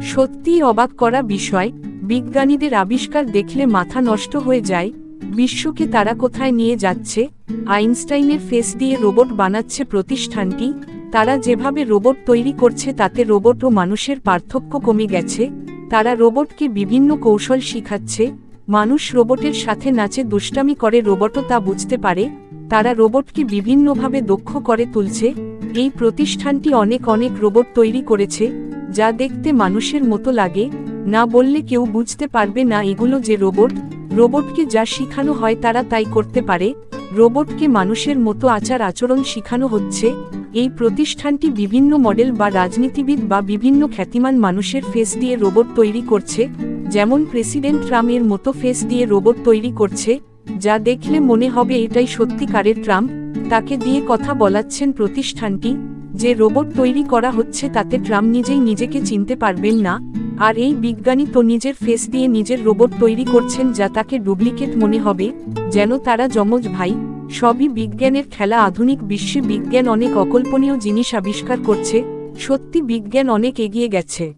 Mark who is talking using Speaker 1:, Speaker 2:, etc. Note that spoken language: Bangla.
Speaker 1: সত্যিই অবাক করা বিষয়, বিজ্ঞানীদের আবিষ্কার দেখলে মাথা নষ্ট হয়ে যায়। বিশ্বকে তারা কোথায় নিয়ে যাচ্ছে। আইনস্টাইনের ফেস দিয়ে রোবট বানাচ্ছে প্রতিষ্ঠানটি। তারা যেভাবে রোবট তৈরি করছে তাতে রোবট ও মানুষের পার্থক্য কমে গেছে। তারা রোবটকে বিভিন্ন কৌশল শিখাচ্ছে। মানুষ রোবটের সাথে নাচে দুষ্টামি করে, রোবটও তা বুঝতে পারে। তারা রোবটকে বিভিন্নভাবে দক্ষ করে তুলছে। এই প্রতিষ্ঠানটি অনেক রোবট তৈরি করেছে, যা দেখতে মানুষের মতো লাগে। না বললে কেউ বুঝতে পারবে না এগুলো যে রোবট। রোবটকে যা শিখানো হয় তারা তাই করতে পারে। রোবটকে মানুষের মতো আচার আচরণ শিখানো হচ্ছে। এই প্রতিষ্ঠানটি বিভিন্ন মডেল বা রাজনীতিবিদ বা বিভিন্ন খ্যাতিমান মানুষের ফেস দিয়ে রোবট তৈরি করছে। যেমন প্রেসিডেন্ট ট্রাম্পের মতো ফেস দিয়ে রোবট তৈরি করছে, যা দেখলে মনে হবে এটাই সত্যিকারের ট্রাম্প। তাকে দিয়ে কথা বলাচ্ছেন প্রতিষ্ঠানটি। যে রোবট তৈরি করা হচ্ছে তাতে ট্রাম্প নিজেই নিজেকে চিনতে পারবেন না। আর এই বিজ্ঞানী তো নিজের ফেস দিয়ে নিজের রোবট তৈরি করছেন, যা তাকে ডুপ্লিকেট মনে হবে, যেন তারা যমজ ভাই। সবই বিজ্ঞানের খেলা। আধুনিক বিশ্বে বিজ্ঞান অনেক অকল্পনীয় জিনিস আবিষ্কার করছে। সত্যি বিজ্ঞান অনেক এগিয়ে গেছে।